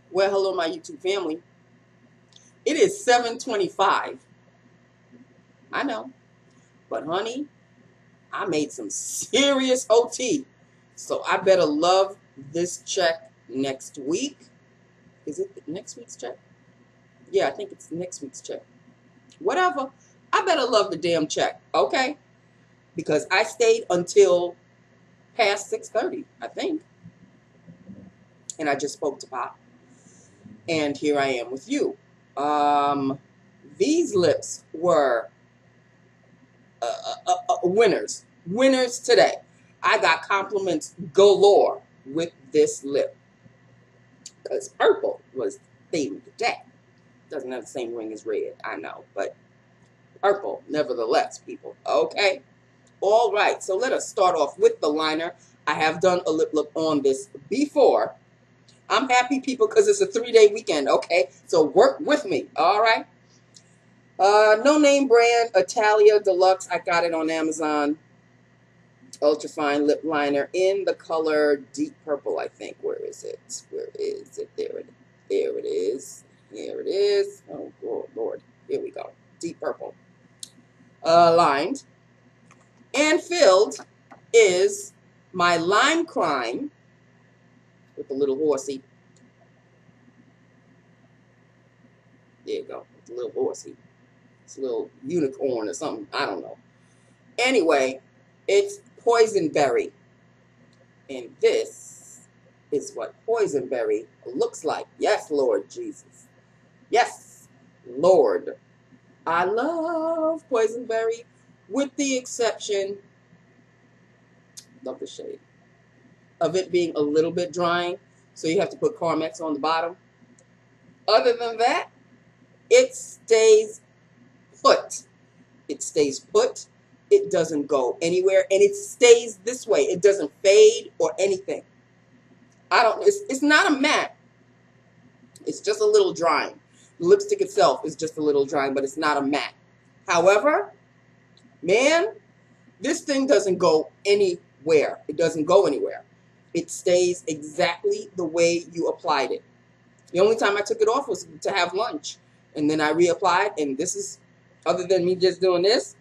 Well, hello, my YouTube family. It is 7:25. I know. But, honey, I made some serious OT. So I better love this check next week. Is it next week's check? Yeah, I think it's next week's check. Whatever. I better love the damn check, okay? Because I stayed until past 6:30, I think. And I just spoke to Pop. And here I am with you. These lips were winners. Winners today. I got compliments galore with this lip. Because purple was theme of the day. Doesn't have the same ring as red, I know. But purple, nevertheless, people. Okay? All right. So let us start off with the liner. I have done a lip look on this before. I'm happy, people, because it's a 3-day weekend, okay? So work with me, all right? No name brand, Italia Deluxe. I got it on Amazon. Ultra fine lip liner in the color deep purple, I think. Where is it? Where is it? There it is. Here it is. Oh, Lord. Here we go. Deep purple. Lined. And filled is my Lime Crime with the little horsey. There you go. It's a little horsey. It's a little unicorn or something. I don't know. Anyway, it's Poisonberry. And this is what Poisonberry looks like. Yes, Lord Jesus. Yes, Lord. I love Poisonberry with the exception, love the shade, of it being a little bit drying. So you have to put Carmex on the bottom. Other than that, it stays put. It stays put. It doesn't go anywhere, and it stays this way. It doesn't fade or anything. It's not a matte. It's just a little drying. The lipstick itself is just a little drying, but it's not a matte. However, man, this thing doesn't go anywhere. It doesn't go anywhere. It stays exactly the way you applied it. The only time I took it off was to have lunch, and then I reapplied, and this is, other than me just doing this,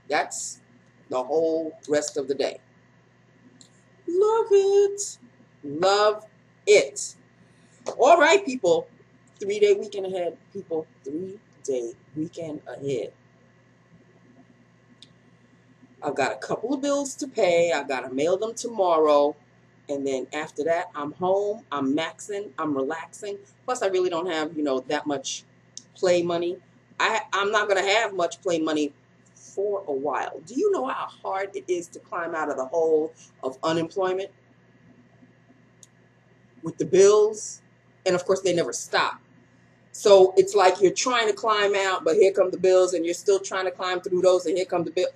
that's the whole rest of the day. Love it. Love it. All right, people. 3-day weekend ahead, people. 3-day weekend ahead. I've got a couple of bills to pay. I got to mail them tomorrow. And then after that, I'm home. I'm maxing. I'm relaxing. Plus, I really don't have, that much play money. I'm not going to have much play money for a while. Do you know how hard it is to climb out of the hole of unemployment with the bills? And of course, they never stop. So it's like you're trying to climb out, but here come the bills, and you're still trying to climb through those, and here come the bill.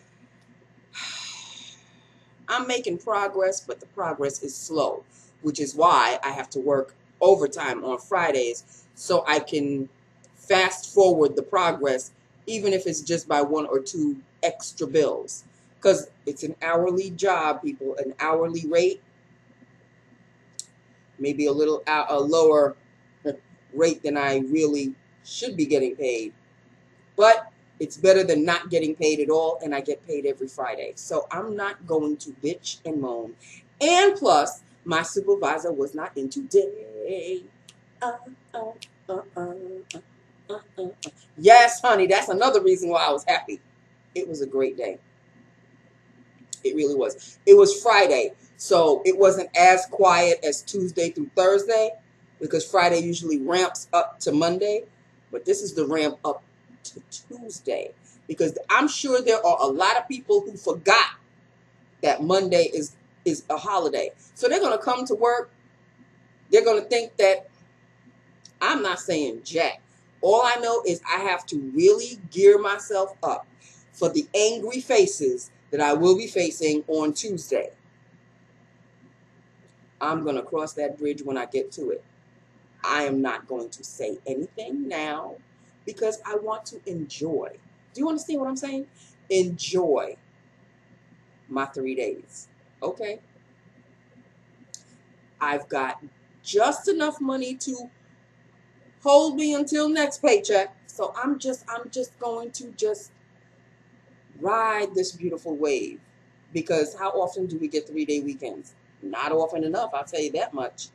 I'm making progress, but the progress is slow, which is why I have to work overtime on Fridays so I can fast forward the progress, even if it's just by 1 or 2 extra bills. Because it's an hourly job, people, an hourly rate. Maybe a lower rate than I really should be getting paid. But it's better than not getting paid at all, and I get paid every Friday. So I'm not going to bitch and moan. And plus, my supervisor was not in today. Yes, honey, that's another reason why I was happy. It was a great day. It really was. It was Friday, so it wasn't as quiet as Tuesday through Thursday, because Friday usually ramps up to Monday, but this is the ramp up to Tuesday, because I'm sure there are a lot of people who forgot that Monday is a holiday. So they're going to come to work. They're going to think that I'm not saying jack. All I know is I have to really gear myself up for the angry faces that I will be facing on Tuesday. I'm going to cross that bridge when I get to it. I am not going to say anything now because I want to enjoy. Do you understand what I'm saying? Enjoy my 3 days. Okay? I've got just enough money to hold me until next paycheck. So I'm just going to just ride this beautiful wave, because how often do we get 3-day weekends? Not often enough, I'll tell you that much.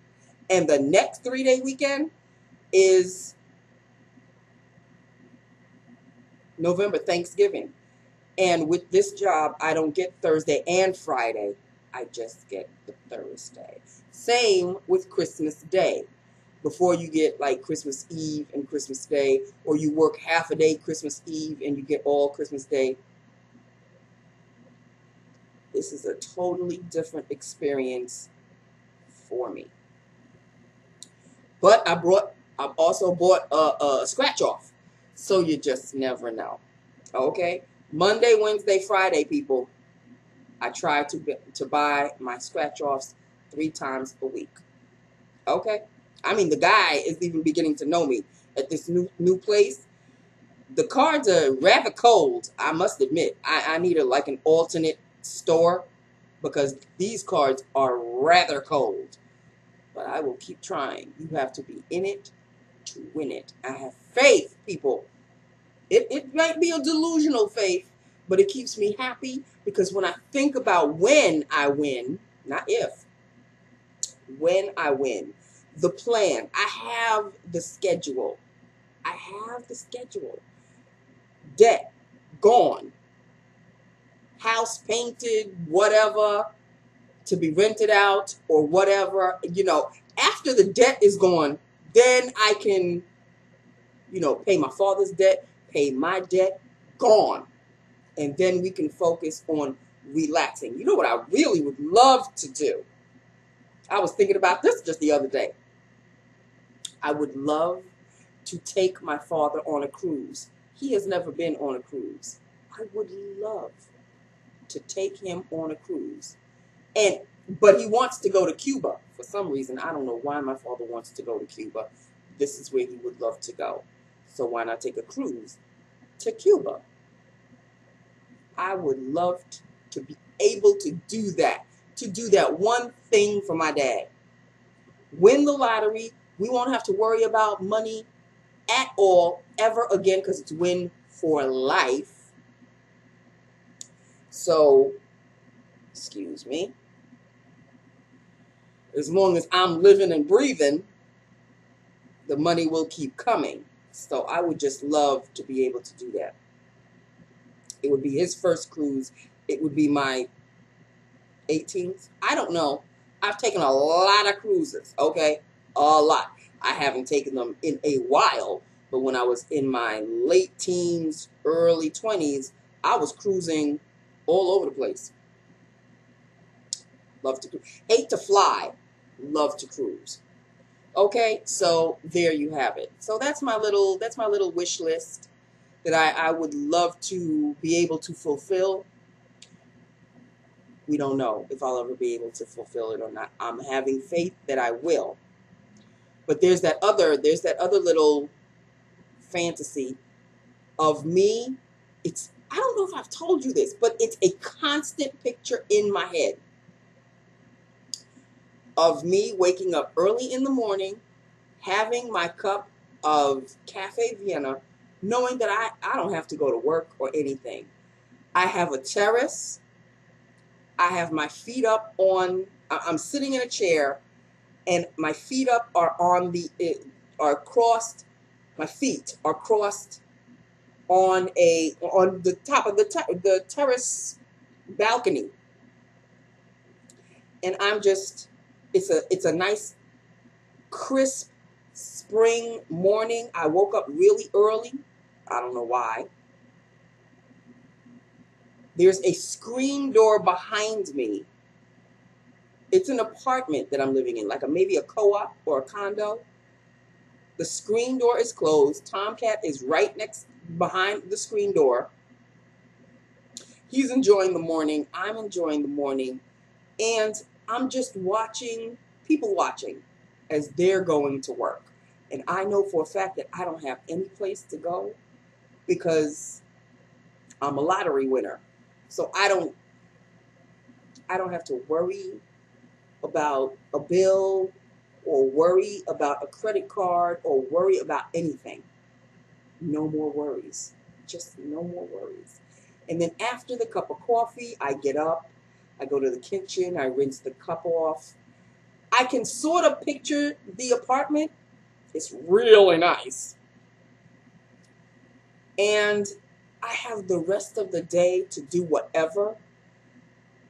And the next 3-day weekend is November, Thanksgiving. And with this job, I don't get Thursday and Friday. I just get the Thursday. Same with Christmas Day. Before you get like Christmas Eve and Christmas Day, or you work half a day Christmas Eve and you get all Christmas Day. This is a totally different experience for me. But I've also bought a scratch off. So you just never know. Okay? Monday, Wednesday, Friday, people, I try to buy my scratch offs 3 times a week. Okay? I mean, the guy is even beginning to know me at this new place. The cards are rather cold, I must admit. I need like an alternate store, because these cards are rather cold. But I will keep trying. You have to be in it to win it. I have faith, people. It might be a delusional faith, but it keeps me happy, because when I think about when I win, not if, when I win, the plan, I have the schedule. I have the schedule. Debt, gone. House painted, whatever, to be rented out or whatever. You know, after the debt is gone, then I can, you know, pay my father's debt, pay my debt, gone. And then we can focus on relaxing. You know what I really would love to do? I was thinking about this just the other day. I would love to take my father on a cruise. He has never been on a cruise. I would love to take him on a cruise. But he wants to go to Cuba for some reason. I don't know why my father wants to go to Cuba. This is where he would love to go. So why not take a cruise to Cuba? I would love to be able to do that. To do that one thing for my dad. Win the lottery. We won't have to worry about money at all ever again, because it's win for life. So, excuse me. As long as I'm living and breathing, the money will keep coming. So I would just love to be able to do that. It would be his first cruise. It would be my 18th. I don't know. I've taken a lot of cruises, okay? A lot. I haven't taken them in a while, but when I was in my late teens, early 20s, I was cruising all over the place. Love to cruise. Hate to fly. Love to cruise. Okay, so there you have it. So that's my little wish list that I would love to be able to fulfill. We don't know if I'll ever be able to fulfill it or not. I'm having faith that I will. But there's that other little fantasy of me. I don't know if I've told you this, but it's a constant picture in my head of me waking up early in the morning, having my cup of Cafe Vienna, knowing that I don't have to go to work or anything. I have a terrace. I have my feet up on, I'm sitting in a chair, and my feet up are crossed. My feet are crossed on the top of the terrace balcony, and I'm just, it's a nice crisp spring morning. I woke up really early. I don't know why. There's a screen door behind me. It's an apartment that I'm living in, like maybe a co-op or a condo. The screen door is closed. Tomcat is right behind the screen door. He's enjoying the morning. I'm enjoying the morning. And I'm just people watching as they're going to work. And I know for a fact that I don't have any place to go because I'm a lottery winner. So I don't have to worry about a bill or worry about a credit card or worry about anything. No more worries. Just no more worries. And then after the cup of coffee, I get up, I go to the kitchen, I rinse the cup off. I can sort of picture the apartment. It's really nice. And I have the rest of the day to do whatever.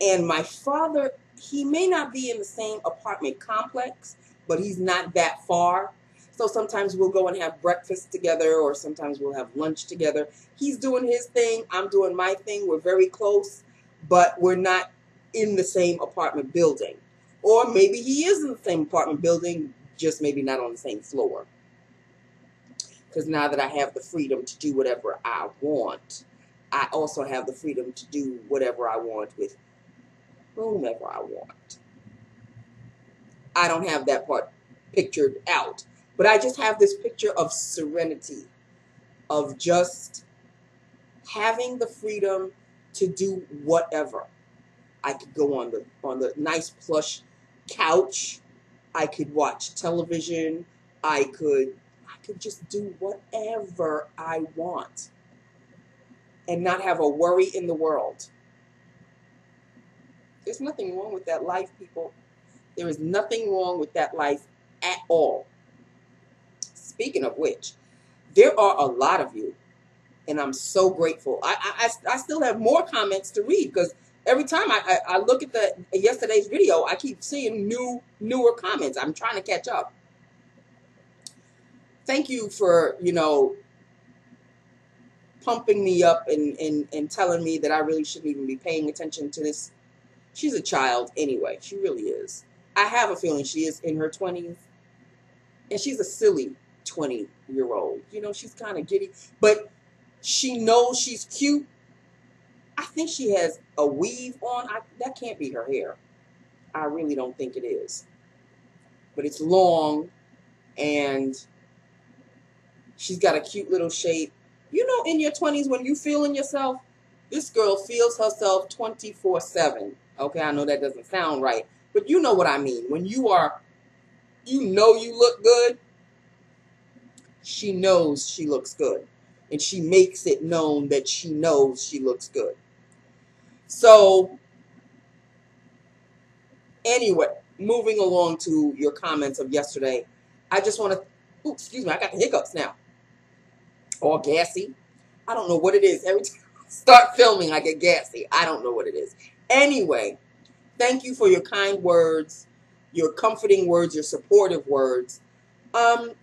And my father, he may not be in the same apartment complex, but he's not that far. So sometimes we'll go and have breakfast together, or sometimes we'll have lunch together. He's doing his thing, I'm doing my thing. We're very close, but we're not in the same apartment building. Or maybe he is in the same apartment building, just maybe not on the same floor. Because now that I have the freedom to do whatever I want, I also have the freedom to do whatever I want with whomever I want. I don't have that part pictured out, but I just have this picture of serenity, of just having the freedom to do whatever. I could go on the nice plush couch. I could watch television. I could just do whatever I want and not have a worry in the world. There's nothing wrong with that life, people. There is nothing wrong with that life at all. Speaking of which, there are a lot of you, and I'm so grateful. I still have more comments to read, because every time I look at yesterday's video, I keep seeing newer comments. I'm trying to catch up. Thank you for, pumping me up and telling me that I really shouldn't even be paying attention to this. She's a child anyway. She really is. I have a feeling she is in her 20s. And she's a silly 20-year-old. She's kind of giddy. But she knows she's cute. I think she has a weave on. That can't be her hair. I really don't think it is. But it's long. And she's got a cute little shape. In your 20s, when you feeling yourself, this girl feels herself 24/7. Okay, I know that doesn't sound right, but you know what I mean. When you look good, she knows she looks good. And she makes it known that she knows she looks good. So, anyway, moving along to your comments of yesterday, I just want to, excuse me, I got the hiccups now. All gassy. I don't know what it is. Every time I start filming, I get gassy. I don't know what it is. Anyway, thank you for your kind words, your comforting words, your supportive words. I'm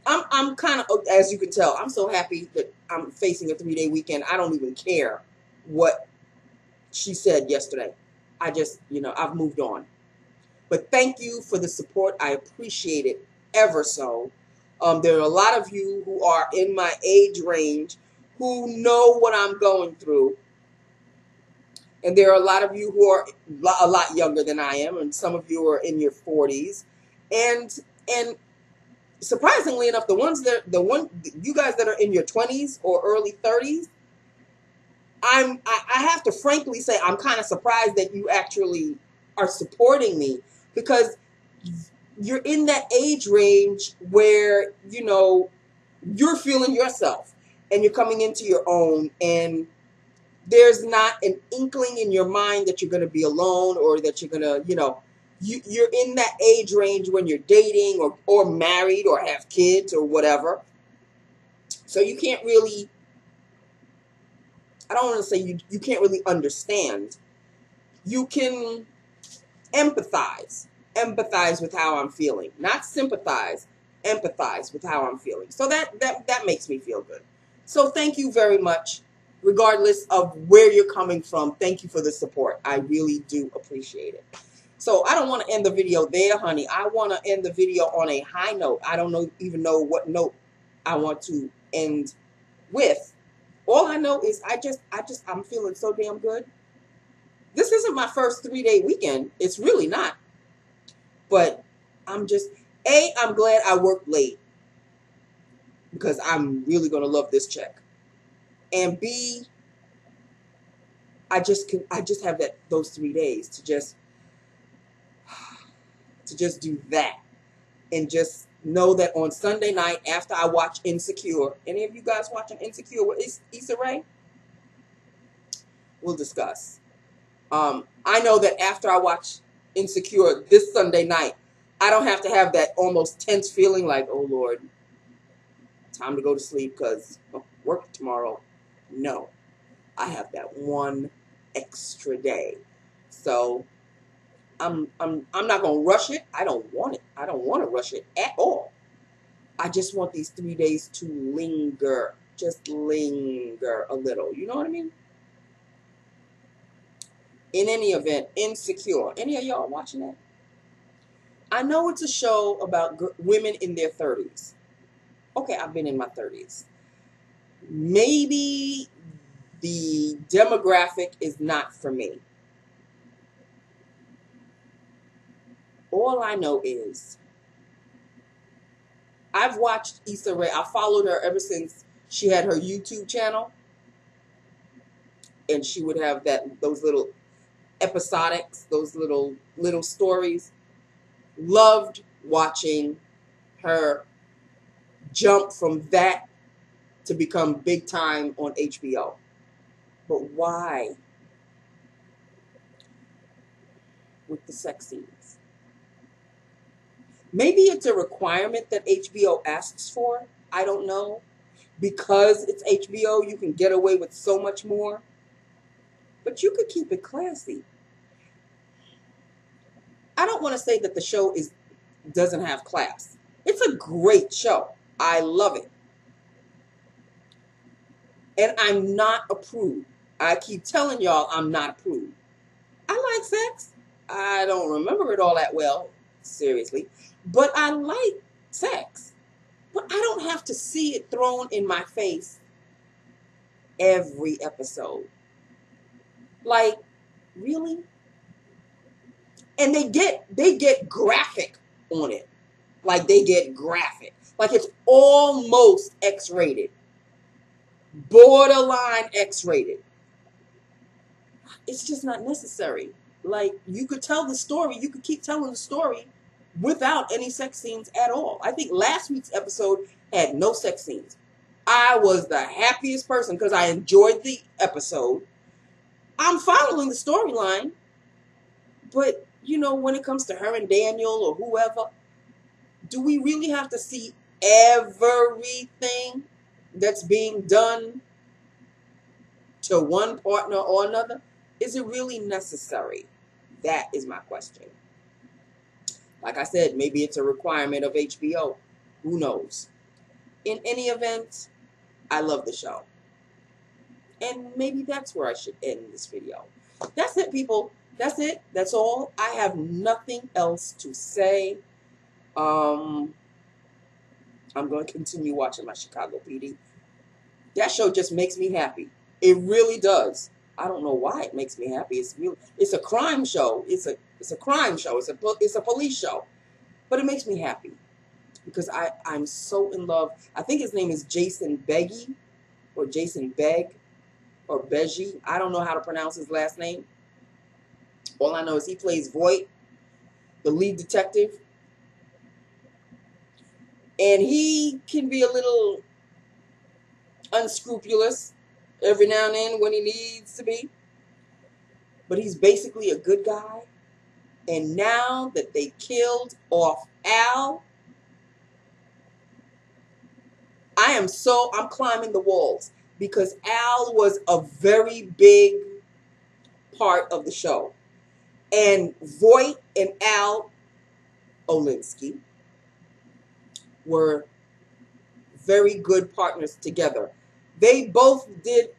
kind of, as you can tell, I'm so happy that I'm facing a 3-day weekend. I don't even care what she said yesterday. I just, I've moved on. But thank you for the support. I appreciate it ever so. There are a lot of you who are in my age range who know what I'm going through. And there are a lot of you who are a lot younger than I am, and some of you are in your 40s. And surprisingly enough, you guys that are in your 20s or early 30s, I have to frankly say I'm kind of surprised that you actually are supporting me, because you're in that age range where, you're feeling yourself and you're coming into your own, and there's not an inkling in your mind that you're going to be alone, or that you're going to, you're in that age range when you're dating or married or have kids or whatever. So you can't really, I don't want to say you can't really understand. You can empathize with how I'm feeling. Not sympathize, empathize with how I'm feeling. So that makes me feel good. So thank you very much. Regardless of where you're coming from, thank you for the support. I really do appreciate it. So I don't want to end the video there, honey. I want to end the video on a high note. I don't even know what note I want to end with. All I know is I'm feeling so damn good. This isn't my first 3-day weekend. It's really not. But I'm glad I worked late, because I'm really going to love this check. And B, I just have those 3 days to just do that. and just know that on Sunday night after I watch Insecure, any of you guys watching Insecure with Issa Rae? We'll discuss. I know that after I watch Insecure this Sunday night, I don't have to have that almost tense feeling like, oh Lord, time to go to sleep because work tomorrow. No, I have that one extra day. So I'm not gonna rush it. I don't want it. I don't want to rush it at all. I just want these 3 days to linger. Just linger a little. You know what I mean? In any event, Insecure. Any of y'all watching that? I know it's a show about women in their 30s. Okay, I've been in my 30s. Maybe the demographic is not for me. All I know is I've watched Issa Rae. I followed her ever since she had her YouTube channel. And she would have those little episodics, those little stories. Loved watching her jump from that to become big time on HBO. But why? With the sex scenes. Maybe it's a requirement that HBO asks for. I don't know. Because it's HBO, you can get away with so much more. But you could keep it classy. I don't want to say that the show doesn't have class. It's a great show. I love it. And I'm not a prude. I keep telling y'all I'm not a prude. I like sex. I don't remember it all that well, seriously. But I like sex. But I don't have to see it thrown in my face every episode. Like, really? And they get graphic on it. Like, they get graphic. Like, it's almost X-rated. Borderline X-rated. It's just not necessary. Like, you could tell the story. You could keep telling the story without any sex scenes at all. I think last week's episode had no sex scenes. I was the happiest person because I enjoyed the episode. I'm following the storyline. But, you know, when it comes to her and Daniel or whoever, do we really have to see everything that's being done to one partner or another? Is it really necessary? That is my question. Like I said, maybe it's a requirement of HBO. Who knows? In any event, I love the show. And maybe that's where I should end this video. That's it, people. That's it. That's all. I have nothing else to say. I'm going to continue watching my Chicago PD. That show just makes me happy. It really does. I don't know why it makes me happy. It's a crime show. It's a crime show. It's a police show. But it makes me happy because I'm so in love. I think his name is Jason Beggy or Jason Begg or Beggy. I don't know how to pronounce his last name. All I know is he plays Voight, the lead detective. And he can be a little unscrupulous every now and then when he needs to be. But he's basically a good guy. And now that they killed off Al, I'm climbing the walls because Al was a very big part of the show. And Voight and Al Olinsky were very good partners together. They both did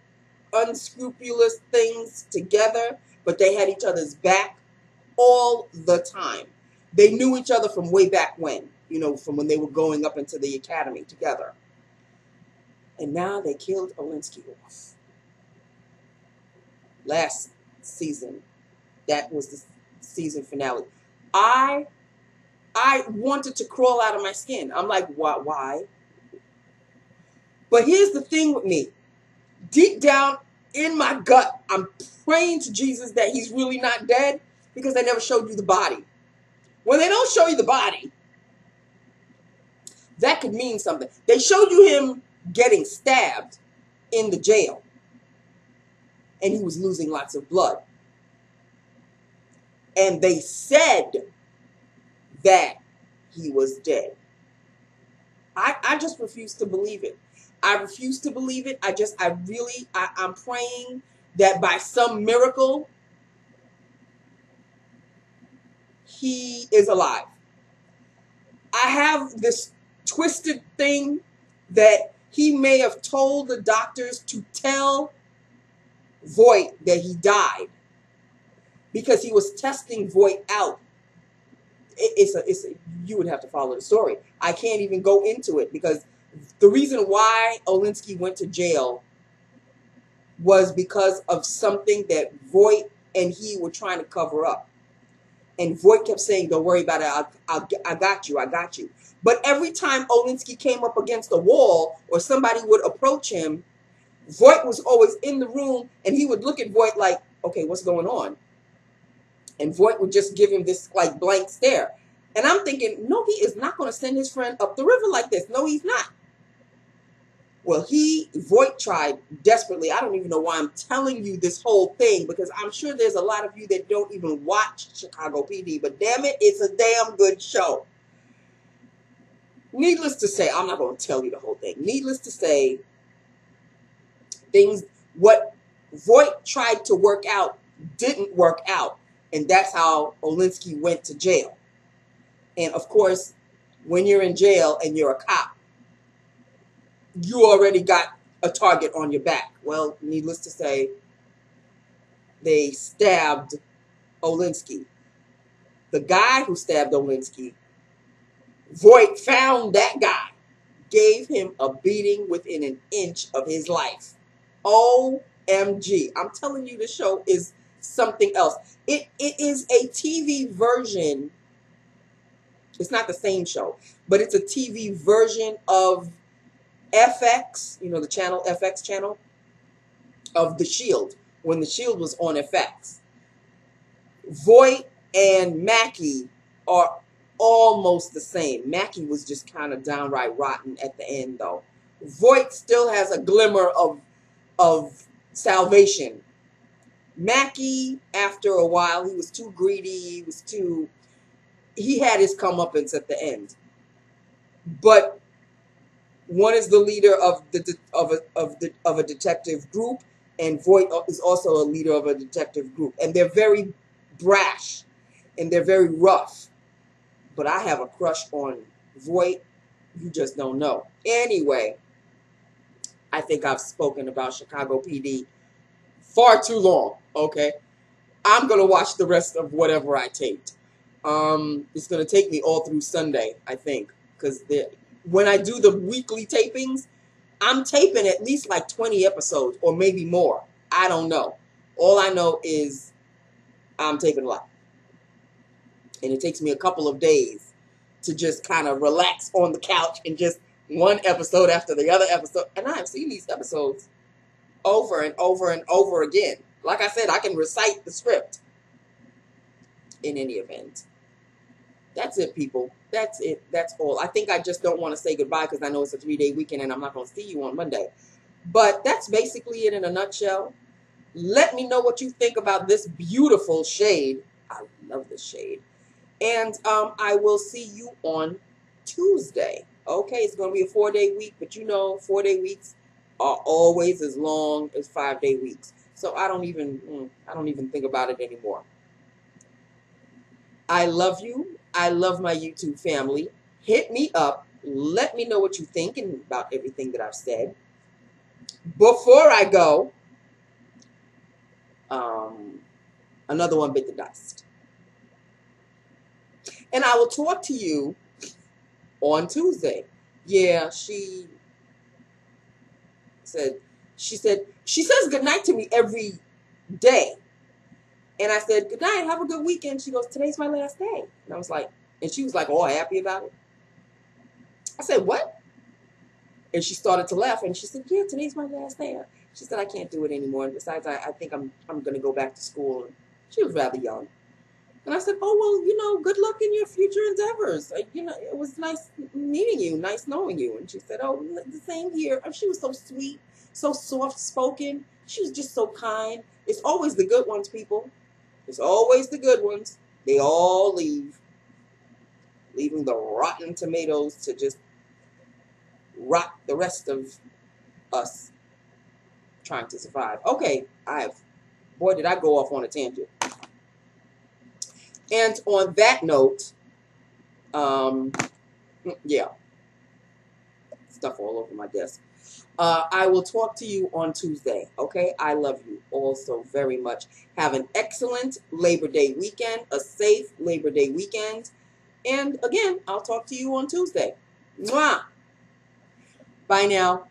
unscrupulous things together, but they had each other's back all the time. They knew each other from way back when, you know, from when they were going up into the academy together. And now they killed Olinsky off. Last season, that was the season finale. I wanted to crawl out of my skin. I'm like, why? But here's the thing with me. Deep down in my gut, I'm praying to Jesus that he's really not dead because they never showed you the body. When they don't show you the body, That could mean something. They showed you him getting stabbed in the jail, and he was losing lots of blood. And they said that he was dead. I just refuse to believe it. I refuse to believe it. I'm praying that by some miracle, he is alive. I have this twisted thing that he may have told the doctors to tell Voight that he died because he was testing Voight out. You would have to follow the story. I can't even go into it because the reason why Olinsky went to jail was because of something that Voight and he were trying to cover up. And Voight kept saying, don't worry about it. I got you. I got you. But every time Olinsky came up against a wall or somebody would approach him, Voight was always in the room and he would look at Voight like, okay, what's going on? And Voight would just give him this like blank stare. And I'm thinking, no, he is not going to send his friend up the river like this. No, he's not. Well, Voight tried desperately. I don't even know why I'm telling you this whole thing because I'm sure there's a lot of you that don't even watch Chicago PD. But damn it, it's a damn good show. Needless to say, I'm not going to tell you the whole thing. Needless to say, what Voight tried to work out didn't work out. And that's how Olinsky went to jail. And of course, when you're in jail and you're a cop, you already got a target on your back. Well, needless to say, they stabbed Olinsky. The guy who stabbed Olinsky, Voight found that guy, gave him a beating within an inch of his life. OMG. I'm telling you, the show is something else. It is a TV version. It's not the same show, but it's a TV version of FX, you know, the channel, FX channel, of The Shield, when The Shield was on FX. Voight and Mackey are almost the same. Mackey was just kind of downright rotten at the end, though. Voight still has a glimmer of salvation. Mackey, after a while, he was too greedy. He had his comeuppance at the end. But one is the leader of a detective group, and Voight is also a leader of a detective group. And they're very brash, and they're very rough. But I have a crush on Voight. You just don't know. Anyway, I think I've spoken about Chicago PD far too long, okay? I'm going to watch the rest of whatever I taped. It's going to take me all through Sunday, I think, because when I do the weekly tapings, I'm taping at least like 20 episodes or maybe more. I don't know. All I know is I'm taping a lot. And it takes me a couple of days to just kind of relax on the couch and just one episode after the other episode. And I have seen these episodes over and over and over again. Like I said, I can recite the script. In any event. That's it, people. That's it. That's all. I think I just don't want to say goodbye because I know it's a 3-day weekend and I'm not going to see you on Monday. But that's basically it in a nutshell. Let me know what you think about this beautiful shade. I love this shade. And I will see you on Tuesday. Okay, it's going to be a 4-day week, but you know 4-day weeks are always as long as 5-day weeks. So I don't even think about it anymore. I love you. I love my YouTube family. Hit me up. Let me know what you're thinking about everything that I've said. Before I go, another one bit the dust. And I will talk to you on Tuesday. Yeah, she says goodnight to me every day. And I said, good night, have a good weekend. She goes, today's my last day. And I was like, and she was like all happy about it. I said, what? And she started to laugh and she said, yeah, today's my last day. She said, I can't do it anymore. And besides, I think I'm going to go back to school. She was rather young. And I said, oh, well, you know, good luck in your future endeavors. You know, it was nice meeting you, nice knowing you. And she said, oh, the same here. And she was so sweet, so soft-spoken. She was just so kind. It's always the good ones, people. It's always the good ones. They all leave, leaving the rotten tomatoes to just rot the rest of us trying to survive. Okay, boy, did I go off on a tangent. And on that note, yeah, stuff all over my desk. I will talk to you on Tuesday, okay? I love you all so very much. Have an excellent Labor Day weekend, a safe Labor Day weekend. And again, I'll talk to you on Tuesday. Mwah! Bye now.